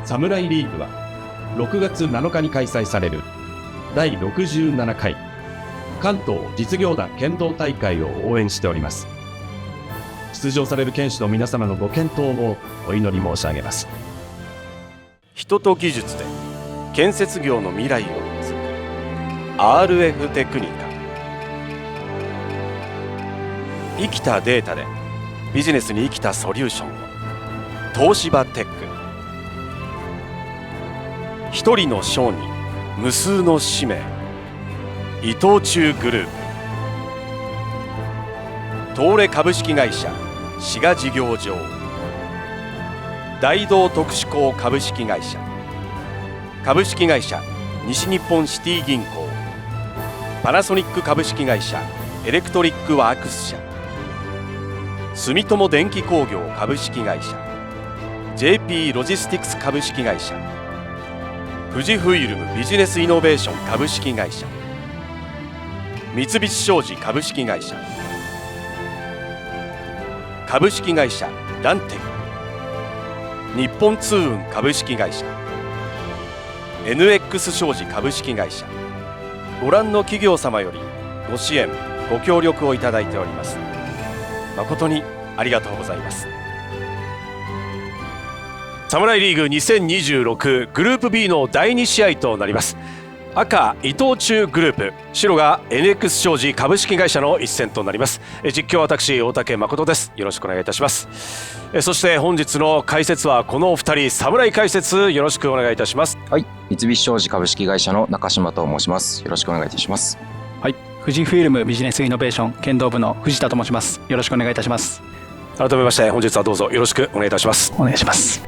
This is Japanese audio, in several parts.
サムライリーグは6月7日に開催される第67回関東実業団剣道大会を応援しております。出場される剣士の皆様のご健闘をお祈り申し上げます。人と技術で建設業の未来を築く RF テクニカ。生きたデータでビジネスに生きたソリューションを東芝テック。一人の商人無数の使命伊藤忠グループ。東レ株式会社滋賀事業場。大同特殊工株式会社。株式会社西日本シティ銀行。パナソニック株式会社エレクトリックワークス社。住友電機工業株式会社。 JP ロジスティクス株式会社。富士フイルムビジネスイノベーション株式会社。三菱商事株式会社。株式会社ランテン。日本通運株式会社。 NX 商事株式会社。ご覧の企業様よりご支援ご協力をいただいております。誠にありがとうございます。サムライリーグ2026グループ B の第2試合となります。赤伊藤忠グループ、白が NX 商事株式会社の一戦となります。実況は私大竹誠です。よろしくお願いいたします。そして本日の解説はこのお二人、サムライ解説よろしくお願いいたします。はい、三菱商事株式会社の中島と申します。よろしくお願いいたします。はい、富士フイルムビジネスイノベーション剣道部の藤田と申します。よろしくお願いいたします。改めまして本日はどうぞよろしくお願いいたします。お願いします。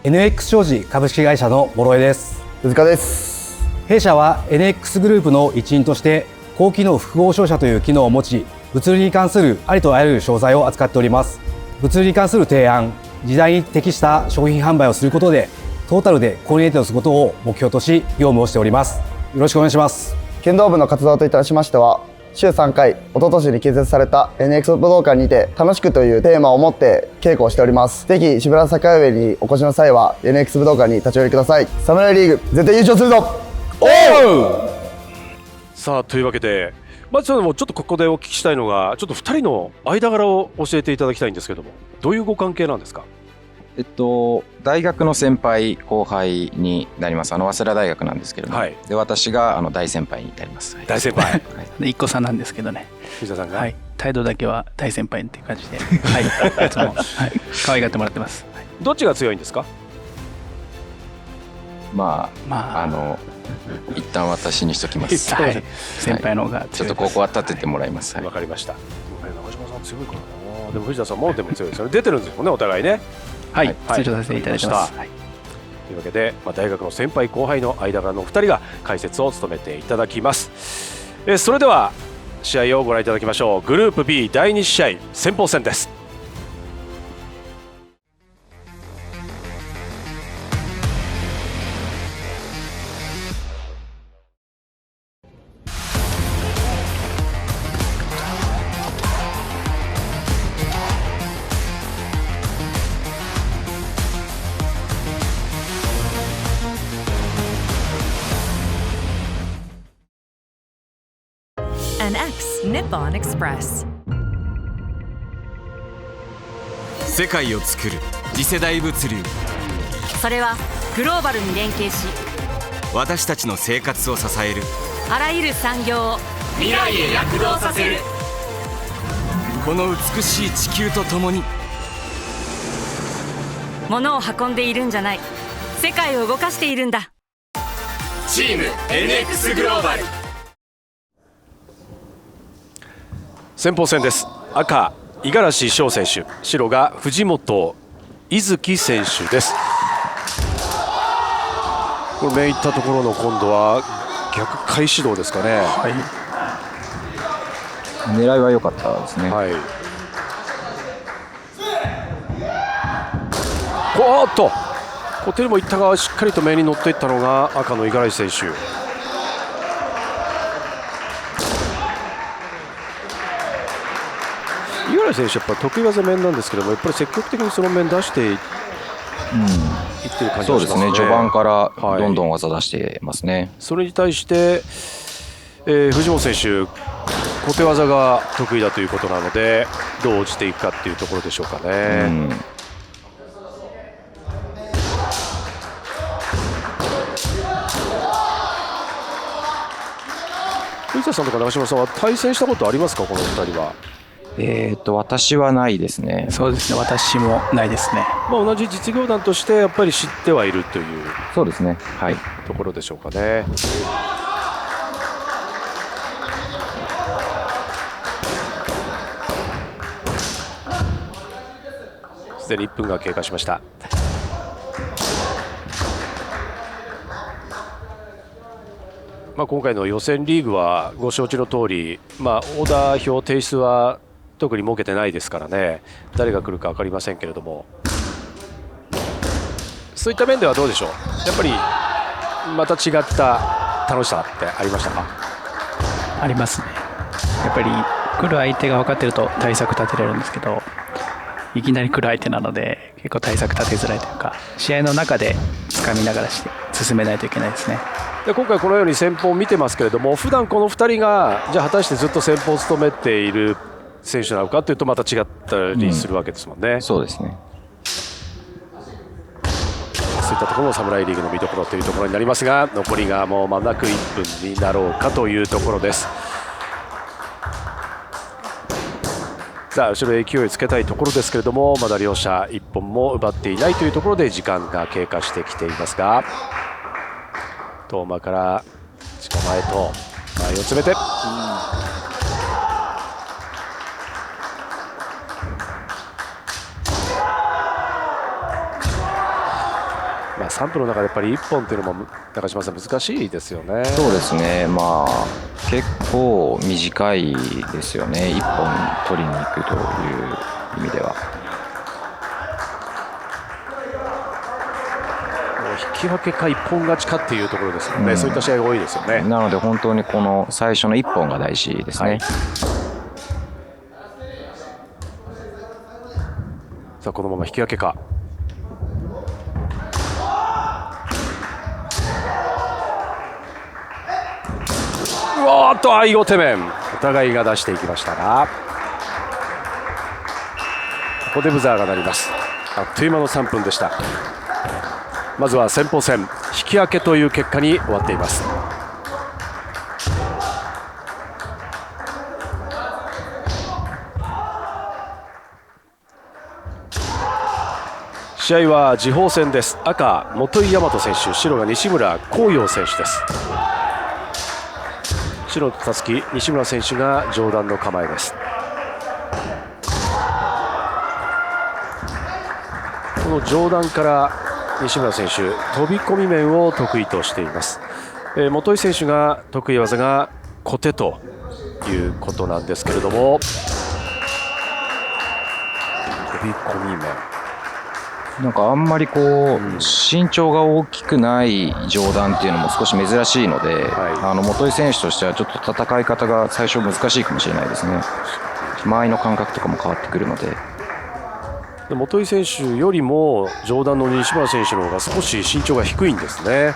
NX 商事株式会社の諸江です。鈴鹿です。弊社は NX グループの一員として高機能複合商社という機能を持ち、物流に関するありとあらゆる商材を扱っております。物流に関する提案、時代に適した商品販売をすることでトータルでコーディネートをすることを目標とし業務をしております。よろしくお願いします。剣道部の活動といたしましては、週3回一昨年に建設された NX 武道館にて楽しくというテーマを持って稽古をしております。ぜひ渋谷坂上にお越しの際は NX 武道館に立ち寄りください。サムライリーグ絶対優勝するぞ。おう。さあというわけで、まずちょっとここでお聞きしたいのが、ちょっと2人の間柄を教えていただきたいんですけども、どういうご関係なんですか？大学の先輩後輩になります。早稲田大学なんですけれども、はい、で私が大先輩になります。大先輩、はい、一個差なんですけどね、藤田さんが、はい、態度だけは大先輩っていう感じで、はい、いつも、はい、可愛がってもらってます。はい、どっちが強いんですか？一旦私にしときます。はい、先輩の方が強いです。ちょっとここは立ててもらいます。わかりました。中島さん強いからな。でも藤田さんもでも強いですよね。出てるんですよね、お互いね。はい、出場させていただきます。はい、というわけで、大学の先輩後輩の間柄の2人が解説を務めていただきます。それでは試合をご覧いただきましょう。グループ B 第2試合先鋒戦です。NX Nippon Express。 世界を作る次世代物流、それはグローバルに連携し、私たちの生活を支えるあらゆる産業を未来へ躍動させる。この美しい地球とともに物を運んでいるんじゃない、世界を動かしているんだ。チーム NX グローバル。先鋒戦です。赤五十嵐翔選手、白が藤本伊月選手です。これ目いったところの今度は逆回指導ですかね。はい、狙いは良かったですね。はい、おーっと小手にもいったがしっかりと目に乗っていったのが赤の五十嵐選手。五十嵐選手やっぱ得意技面なんですけども、やっぱり積極的にその面出していっいってる感じそうでがしますすね。ね、序盤からどんどん技出してますね。それに対して、藤本選手、小手技が得意だということなので、どう落ちていくかっていうところでしょうかね。藤田さんとか長嶋さんは対戦したことありますか、この2人は。私はないですね。そうですね、私もないですね。同じ実業団としてやっぱり知ってはいるというそうですね、はい、ところでしょうかね。すでに1分が経過しました。今回の予選リーグはご承知の通り、オーダー表提出は特に設けてないですからね、誰が来るか分かりませんけれども、そういった面ではどうでしょう、やっぱりまた違った楽しさってありましたか？ありますね。やっぱり来る相手が分かってると対策立てれるんですけど、いきなり来る相手なので結構対策立てづらいというか、試合の中で掴みながらして進めないといけないですね。で今回このように先鋒を見てますけれども、普段この2人がじゃあ果たしてずっと先鋒を務めている選手なのかというとまた違ったりするわけですもんね。そうですね。そういったところも侍リーグの見どころというところになりますが、残りがもう間もなく1分になろうかというところです。さあ後ろへ勢いをつけたいところですけれども、まだ両者1本も奪っていないというところで時間が経過してきていますが、遠間から近前と前を詰めて、3分の中でやっぱり1本というのも中島さん難しいですよね。そうですね、結構短いですよね、1本取りに行くという意味では。引き分けか一本勝ちかっていうところですよね、そういった試合が多いですよね。なので本当にこの最初の1本が大事ですね。さあこのまま引き分けか。おっと相手面、お互いが出していきましたが、ここでブザーが鳴ります。あっという間の3分でした。まずは先鋒戦引き分けという結果に終わっています。試合は次鋒戦です。赤本井大和選手、白が西村光陽選手です。白のたすき西村選手が上段の構えです。この上段から西村選手飛び込み面を得意としています。本井選手が得意技が小手ということなんですけれども、飛び込み面なんかあんまり身長が大きくない上段っていうのも少し珍しいので、本井選手としてはちょっと戦い方が最初難しいかもしれないですね。間合いの感覚とかも変わってくるので。本井選手よりも上段の西村選手の方が少し身長が低いんですね。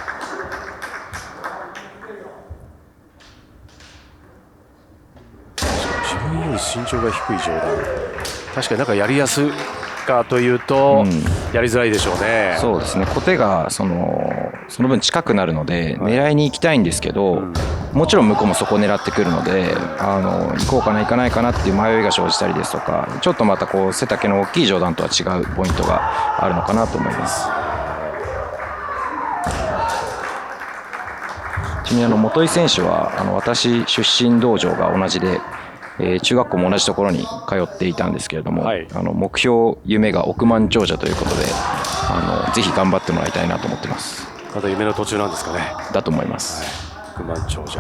自分より身長が低い上段、確かになんかやりやすかというと、やりづらいでしょうね。そうですね、小手がその分近くなるので狙いに行きたいんですけど、もちろん向こうもそこを狙ってくるので、行こうかな行かないかなっていう迷いが生じたりですとか、ちょっとまた背丈の大きい上段とは違うポイントがあるのかなと思います。ちなみに本井選手は私出身道場が同じで、中学校も同じところに通っていたんですけれども、目標夢が億万長者ということで、ぜひ頑張ってもらいたいなと思ってます。まだ夢の途中なんですかね。だと思います。億万長者、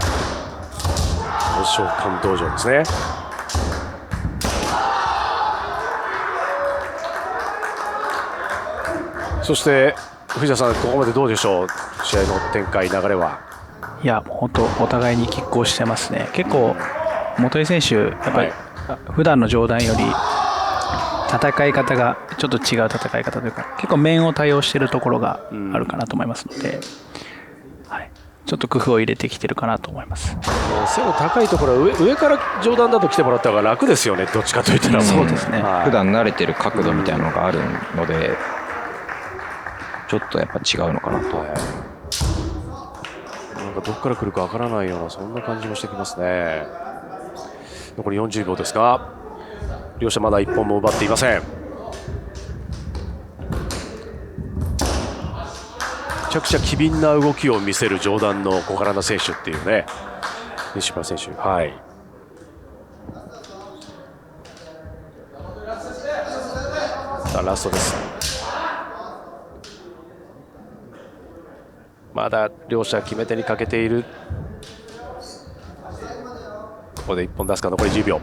召喚道場ですね。そして藤田さん、ここまでどうでしょう、試合の展開、流れは。いや、もう本当お互いに拮抗してますね。結構本井選手やっぱり普段の上段より戦い方がちょっと違う戦い方というか、結構面を多用しているところがあるかなと思いますので、はい、ちょっと工夫を入れてきてるかなと思います。背の高いところは上から上段だと来てもらった方が楽ですよね、どっちかといったら。そうですね、普段慣れてる角度みたいなのがあるので、ちょっとやっぱ違うのかなと。なんかどっから来るかわからないような、そんな感じもしてきますね。残り40秒ですが、両者まだ1本も奪っていません。めちゃくちゃ機敏な動きを見せる上段の小柄な選手っていうね、西村選手。はい。さあラストです。まだ両者決め手に欠けている。ここで1本出すか。残り10秒。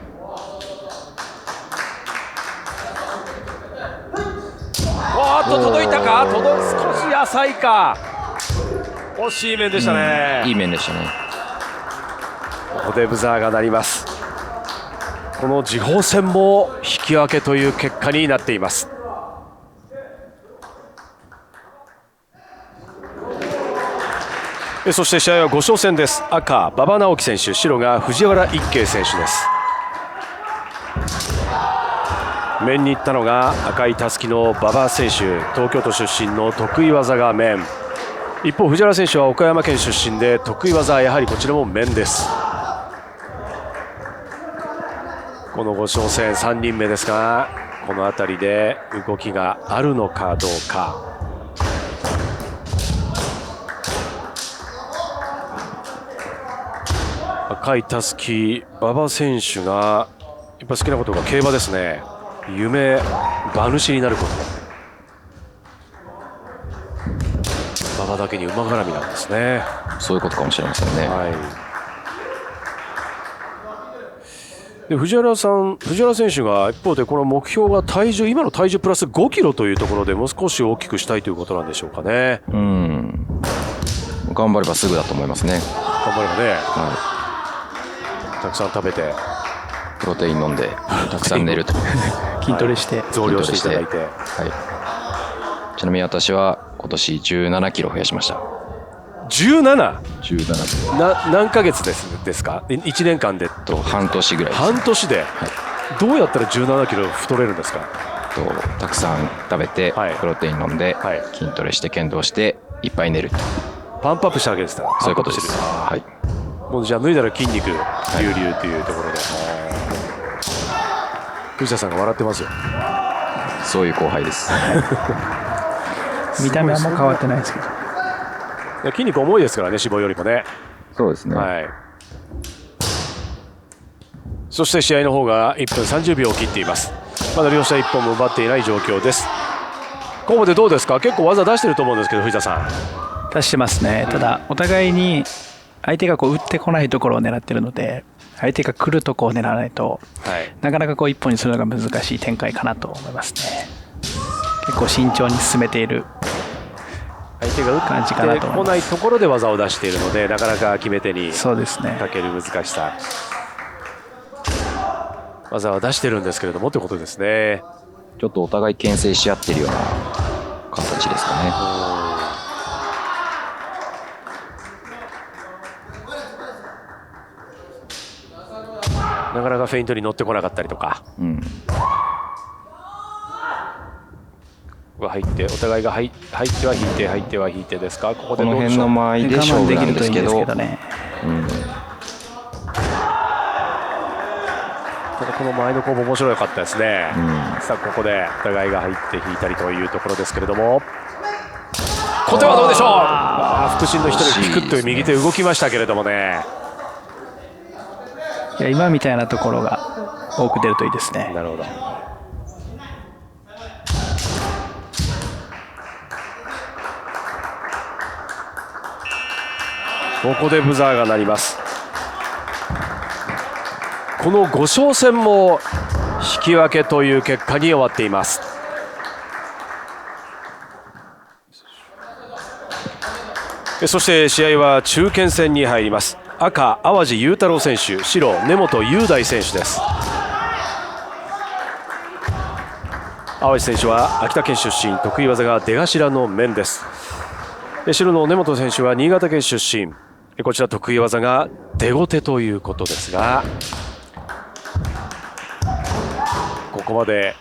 おっと届いたか。少し浅いか。惜しい面でしたね。いい面でしたね。ここでブザーが鳴ります。この次鋒戦も引き分けという結果になっています。そして試合は5勝戦です。赤馬場直樹選手、白が藤原一慶選手です。面に行ったのが赤いたすきの馬場選手、東京都出身の得意技が面。一方藤原選手は岡山県出身で得意技はやはりこちらも面です。この5勝戦3人目ですが、この辺りで動きがあるのかどうか。赤いたすき馬場選手がやっぱ好きなことが競馬ですね。夢馬主になること、馬場だけに馬絡みなんですね。そういうことかもしれませんね。はい、で藤原選手が一方でこの目標が今の体重プラス5キロというところでもう少し大きくしたいということなんでしょうかね。頑張ればすぐだと思いますね。頑張ればね、たくさん食べてプロテイン飲んでたくさん寝ると筋トレして増量していただいて、ちなみに私は今年17キロ増やしました。 17 17何ヶ月ですか。1年間でと半年ぐらいです。半年で、どうやったら17キロ太れるんですか。たくさん食べて、プロテイン飲んで、筋トレして剣道していっぱい寝る。パンプアップしたわけですから。そういうことです。もうじゃあ脱いだら筋肉隆々というところで、藤田さんが笑ってますよ。そういう後輩です見た目はもう変わってないですけど、筋肉重いですからね、脂肪よりもね。そうですね、そして試合の方が1分30秒を切っています。まだ両者1本も奪っていない状況です。ここまでどうですか。結構技出してると思うんですけど、藤田さん。出してますね。ただお互いに相手が打ってこないところを狙ってるので、相手が来るところを狙わないと、なかなか一本にするのが難しい展開かなと思いますね。結構慎重に進めている相手が打ってこないところで技を出しているので、なかなか決め手にかける難しさ。技は出してるんですけれどもということですね。ちょっとお互い牽制し合ってるような形ですかね。なかなかフェイントに乗ってこなかったりとか、入ってお互いが入っては引いて入っては引いてですか。この辺の間合いで勝負なんですけど、ただこの前の攻防面白かったですね。さあここでお互いが入って引いたりというところですけれども、小手はどうでしょう。腹心の一人ピクッと右手動きましたけれどもね。いや、今みたいなところが多く出るといいですね。なるほど。ここでブザーが鳴ります。この5勝戦も引き分けという結果に終わっています。そして試合は中堅戦に入ります。赤淡路裕太郎選手、白根本雄大選手です。淡路選手は秋田県出身、得意技が出頭の面です。白の根本選手は新潟県出身、こちら得意技が出後手ということですが、ここまで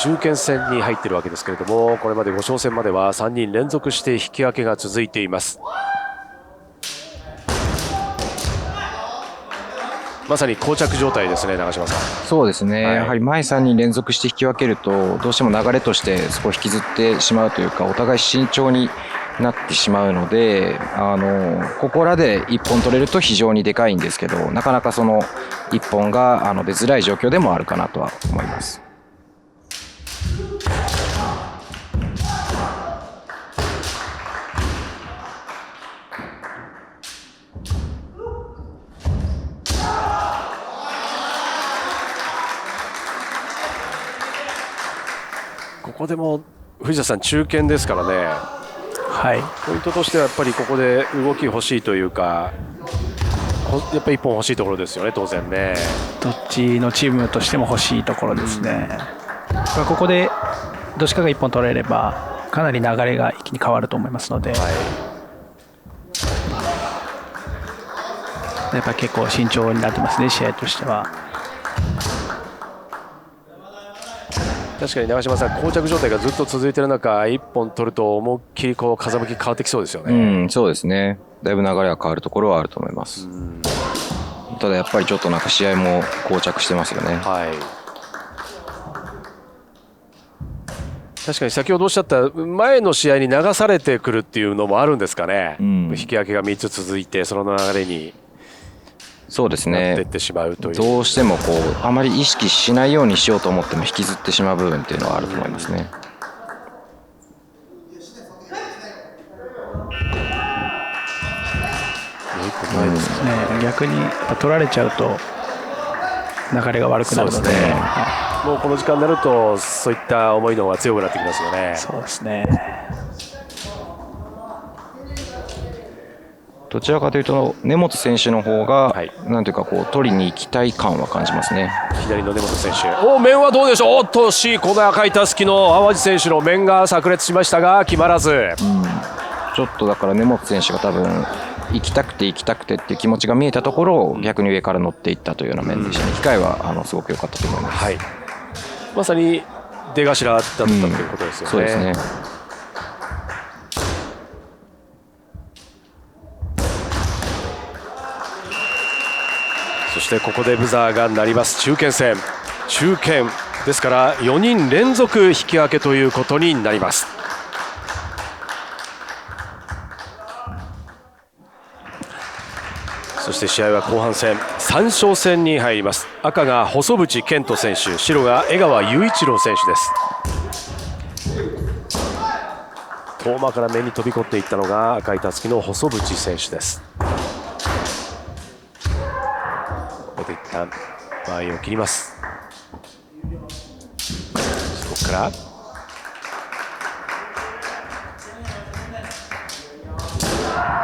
中堅戦に入っているわけですけれども、これまで5勝戦までは3人連続して引き分けが続いています。まさに膠着状態ですね、長嶋さん。そうですね、はい、やはり前3人連続して引き分けると、どうしても流れとしてそこを引きずってしまうというか、お互い慎重になってしまうので、ここらで1本取れると非常にでかいんですけど、なかなかその1本が出づらい状況でもあるかなとは思います。ここでも藤田さん、中堅ですからね、はい、ポイントとしてはやっぱりここで動き欲しいというか、やっぱり1本欲しいところですよね、当然ね。どっちのチームとしても欲しいところですね。ここでどっちかが1本取れればかなり流れが一気に変わると思いますので、はい、やっぱり結構慎重になってますね、試合としては。確かに長嶋さん、膠着状態がずっと続いている中、1本取ると思いっきり風向き変わってきそうですよね。そうですね、だいぶ流れが変わるところはあると思います。ただやっぱりちょっとなんか試合も膠着してますよね。はい、確かに先ほどおっしゃった前の試合に流されてくるっていうのもあるんですかね、引き分けが3つ続いて、その流れにそうですね、なっていってしまうという。どうしてもあまり意識しないようにしようと思っても引きずってしまう部分っていうのはあると思いますね。逆に取られちゃうと流れが悪くなるので、もうこの時間になるとそういった思いの方が強くなってきますよね。そうですね。どちらかというと根本選手の方が、なんていうか取りに行きたい感は感じますね。左の根本選手、面はどうでしょう。おっと、この赤いたすきの淡路選手の面が炸裂しましたが決まらず、ちょっとだから根本選手が多分行きたくてっていう気持ちが見えたところを逆に上から乗っていったというような面でしたね。機会はすごく良かったと思います。まさに出頭だったということですよね。そうですね。そしてここでブザーが鳴ります。中堅戦、中堅ですから4人連続引き分けということになります。そして試合は後半戦3勝戦に入ります。赤が細渕健人選手、白が江川雄一郎選手です。遠間から目に飛び込んでいったのが赤いたすきの細渕選手です。ここで一旦間合いを切ります。そこから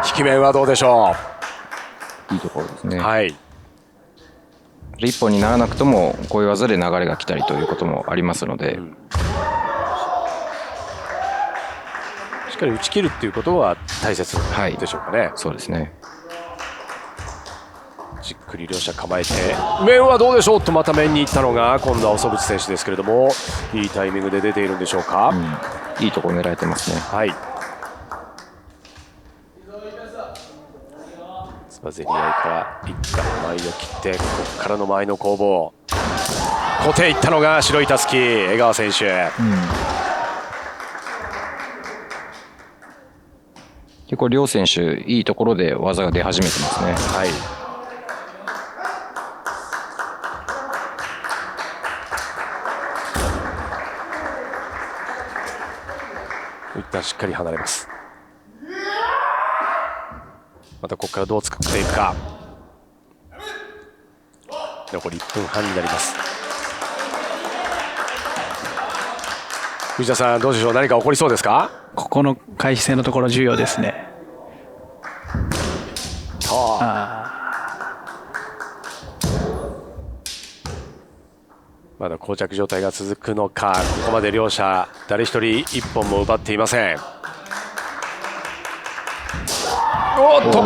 引き面はどうでしょう。いいところですね。はい。一本にならなくともこういう技で流れが来たりということもありますので、しっかり打ち切るっていうことは大切でしょうかね。そうですね。じっくり両者構えて、面はどうでしょうとまた面に行ったのが今度は細渕選手ですけれども、いいタイミングで出ているんでしょうか。いいところ狙えてますね。はい。つばぜり合いから一旦間合いを切って、ここからの間合いの攻防、固定いったのが白いたすき江川選手。結構両選手いいところで技が出始めてますね。はい。一旦しっかり離れます。またここからどう作っていくか。残り1分半になります。藤田さん、どうでしょう、何か起こりそうですか。ここの開始戦のところ重要ですね。まだ膠着状態が続くのか。ここまで両者誰一人一本も奪っていません。おっと、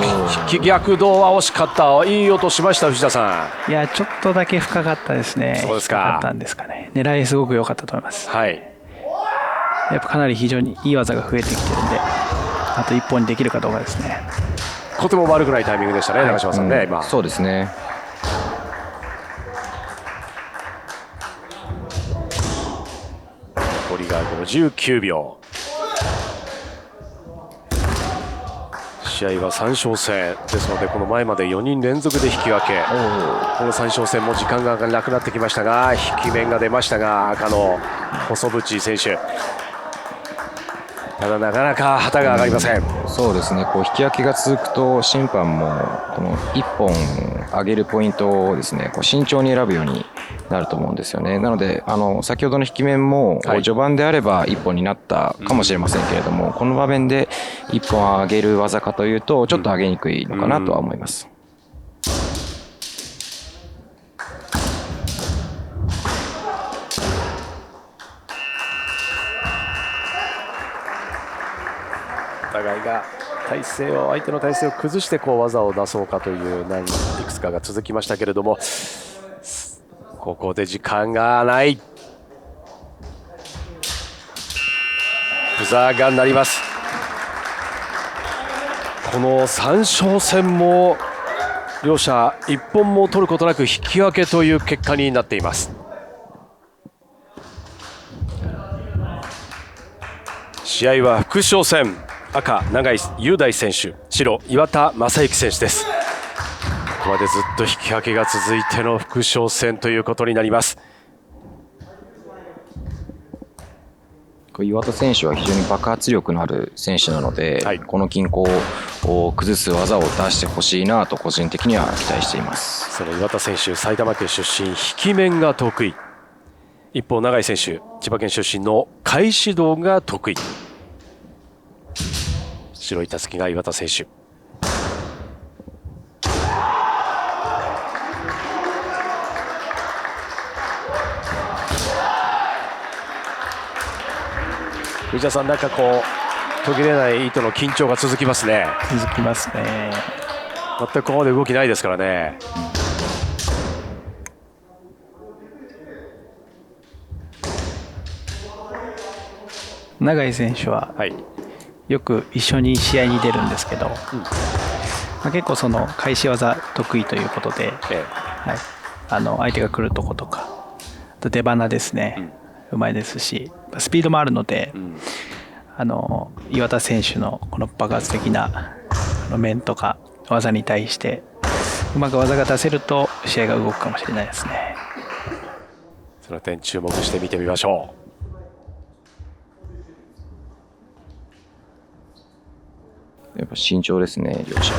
引き逆動は惜しかった。いい音しました、藤田さいや、ちょっとだけ深かったですね。そうですか。深かったんですかね。狙いすごく良かったと思います。ん。はい。やっぱかなり非常にいい技が増えてきてるんで、あと1本にできるかどうかですね。とても悪くないタイミングでしたね、長嶋さんね、今。そうですね。残りが59秒。試合は3勝戦ですので、この前まで4人連続で引き分け。この3勝戦も時間がなくなってきましたが、引き面が出ましたが、赤の細渕選手、ただなかなか旗が上がりません。そうですね、こう引き分けが続くと審判もこの1本上げるポイントをですね、こう慎重に選ぶようになると思うんですよね。なので先ほどの引き面も序盤であれば1本になったかもしれませんけれども、この場面で1本上げる技かというとちょっと上げにくいのかなとは思います。お互いが相手の体勢を崩してこう技を出そうかといういくつかが続きましたけれども、ここで時間がない。ブザーが鳴ります。この3勝戦も両者1本も取ることなく引き分けという結果になっています。試合は副将戦、赤永井雄大選手、白岩田正幸選手です。ここまでずっと引き分けが続いての副将戦ということになります。岩田選手は非常に爆発力のある選手なので、はい、この均衡を崩す技を出してほしいなと個人的には期待しています。その岩田選手、埼玉県出身、引き面が得意。一方永井選手、千葉県出身の返し道が得意。白いたすきが岩田選手。藤田さん、なんかこう途切れない糸の緊張が続きますね。続きますね。全くここまで動きないですからね。永井選手は、よく一緒に試合に出るんですけど、結構その返し技得意ということで、相手が来るとことか、あと出鼻ですね、うまいですし、スピードもあるので、岩田選手のこの爆発的な面とか技に対してうまく技が出せると試合が動くかもしれないですね。その点注目して見てみましょう。やっぱ慎重ですね、両者。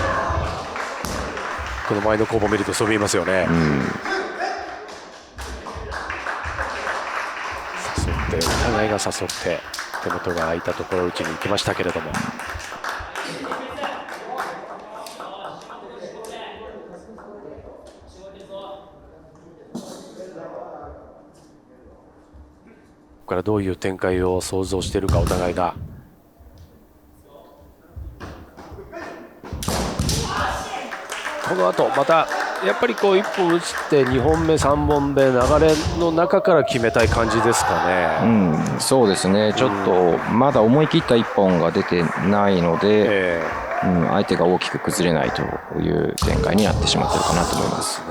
この前の攻防を見るとそう見えますよね。誘って、お互いが誘って手元が空いたところ打ちに行きましたけれども、ここからどういう展開を想像しているか、お互いが。この後またやっぱりこう1本打つって2本目3本目流れの中から決めたい感じですかね。そうですね、ちょっとまだ思い切った1本が出てないので、相手が大きく崩れないという展開になってしまっているかなと思います。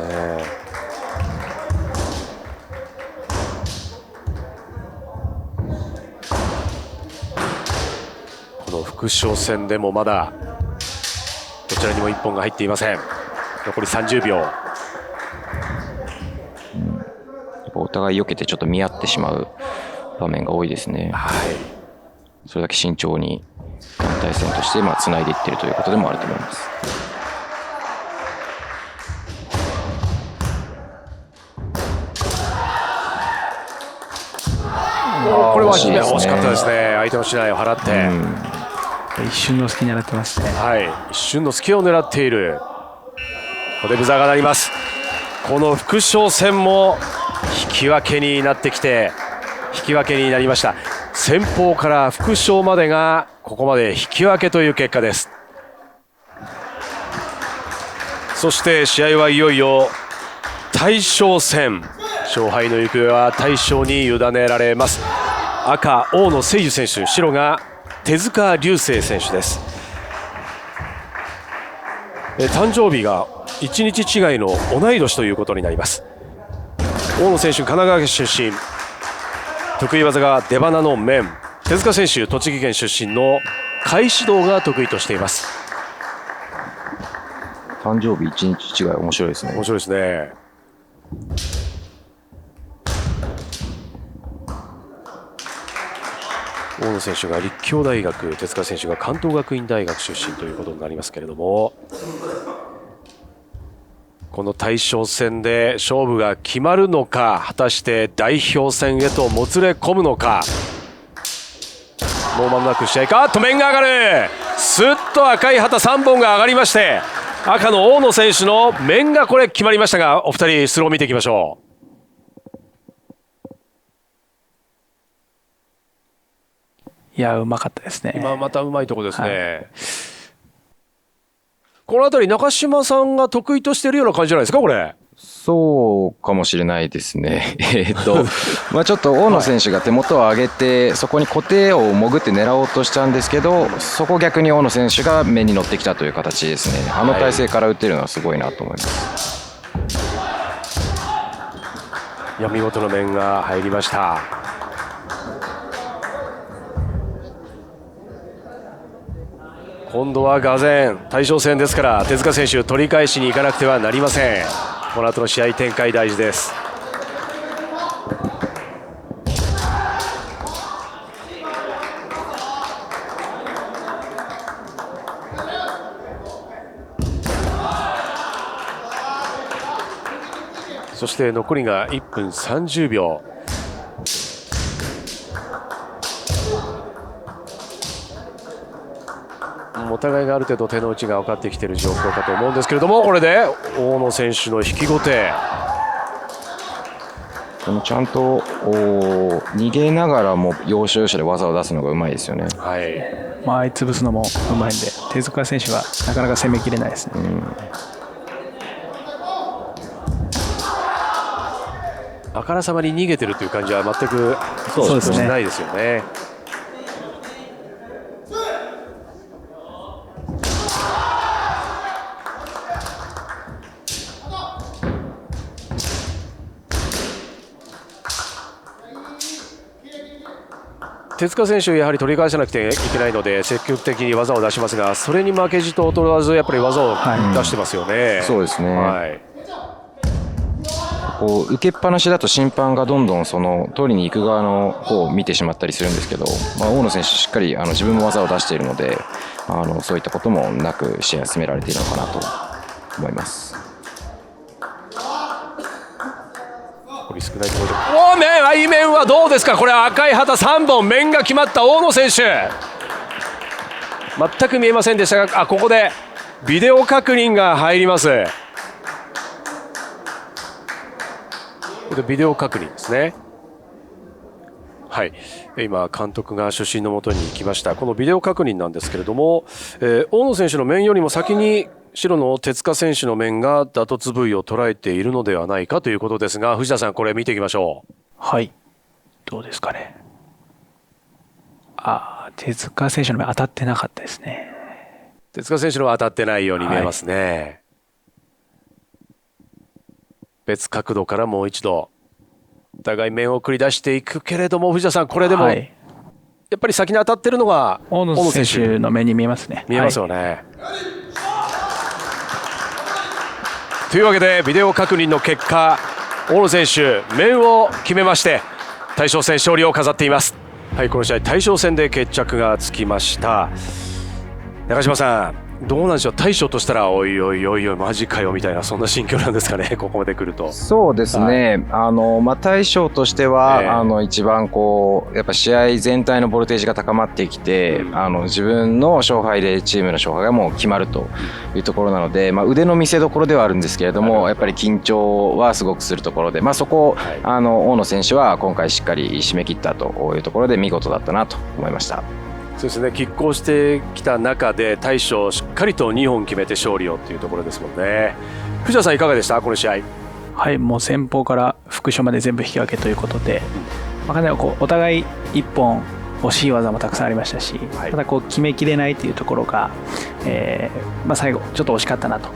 この副将戦でもまだどちらにも1本が入っていません。残り30秒。お互い避けてちょっと見合ってしまう場面が多いですね。それだけ慎重に団体戦としてつないでいっているということでもあると思います。これは惜しかったですね。相手の竹刀を払って、一瞬の隙狙ってますね。一瞬の隙を狙っている。ここでブザーが鳴ります。この副将戦も引き分けになってきて、引き分けになりました。先鋒から副将までがここまで引き分けという結果です。そして試合はいよいよ大将戦、勝敗の行方は大将に委ねられます。赤大野誠司選手、白が手塚隆星選手です。誕生日が1日違いの同い年ということになります。大野選手神奈川県出身、得意技が出鼻の面。手塚選手栃木県出身の返し道が得意としています。誕生日1日違い、面白いですね。面白いですね。大野選手が立教大学、手塚選手が関東学院大学出身ということになりますけれども、この大将戦で勝負が決まるのか、果たして代表戦へともつれ込むのか。もう間もなく試合か。面が上がる。すっと赤い旗3本が上がりまして、赤の大野選手の面がこれ決まりましたが、お二人スロー見ていきましょう。いや、うまかったですね。今またうまいところですね。この辺り中島さんが得意としているような感じじゃないですか、これ。そうかもしれないですね。まあちょっと大野選手が手元を上げて、そこに固定を潜って狙おうとしたんですけど、そこ逆に大野選手が面に乗ってきたという形ですね。あの体勢から打ってるのはすごいなと思います。いや、見事な面が入りました。今度は俄然大将戦ですから、手塚選手取り返しに行かなくてはなりません。この後の試合展開大事です。そして残りが1分30秒。お互いがある程度手の内が分かってきている状況かと思うんですけれども、これで大野選手の引き後手。ちゃんと逃げながらも要所要所で技を出すのがうまいですよね。はい。間合い潰すのもうまいんで、手塚選手はなかなか攻めきれないですね。あからさまに逃げてるという感じは全くないですよね。手塚選手、やはり取り返さなくていけないので積極的に技を出しますが、それに負けじと劣らずやっぱり技を出してますよね。そうですね、はい、こう受けっぱなしだと審判がどんどんその取りに行く側の方を見てしまったりするんですけど、大野選手しっかり自分も技を出しているので、そういったこともなく試合を進められているのかなと思います。少ないところで、面はどうですか。これ赤い旗3本、面が決まった大野選手、全く見えませんでしたが、ここでビデオ確認が入ります。ビデオ確認ですね。はい、今監督が主審のもとに行きました。このビデオ確認なんですけれども、大野選手の面よりも先に白の手塚選手の面が打突部位を捉えているのではないかということですが、藤田さん、これ見ていきましょう。はい、どうですかね。手塚選手の面当たってなかったですね。手塚選手のは当たってないように見えますね。別角度からもう一度お互い面を繰り出していくけれども、藤田さん、これでも、やっぱり先に当たってるのが大野選手の目に見えますね。見えますよね。というわけでビデオ確認の結果、大野選手面を決めまして大将戦勝利を飾っています。はい、この試合大将戦で決着がつきました。中島さん、どうなんでしょう、大将としたらおいおいおいおいマジかよみたいな、そんな心境なんですかね、ここまで来ると。そうですね、大将としては、一番こうやっぱ試合全体のボルテージが高まってきて、自分の勝敗でチームの勝敗がもう決まるというところなので、腕の見せ所ではあるんですけれども、やっぱり緊張はすごくするところで、そこを、大野選手は今回しっかり締め切ったというところで見事だったなと思いました。そうですね、拮抗してきた中で大将しっかりと2本決めて勝利をというところですもんね。藤田さんいかがでしたこの試合？はい、もう先方から副将まで全部引き分けということで、かなりお互い1本惜しい技もたくさんありましたし、ただ決めきれないというところが、最後ちょっと惜しかったなと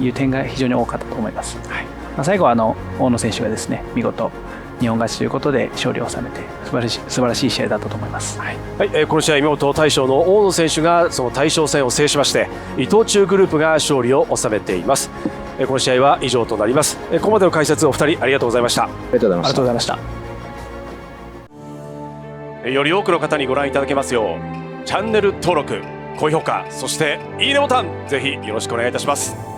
いう点が非常に多かったと思います。最後は大野選手がですね、見事日本勝ちということで勝利を収めて素晴らしい試合だったと思います。この試合見事大将の大野選手がその大将戦を制しまして、伊藤忠グループが勝利を収めています。この試合は以上となります。ここまでの解説お二人ありがとうございました。ありがとうございました。より多くの方にご覧いただけますようチャンネル登録、高評価、そしていいねボタンぜひよろしくお願いいたします。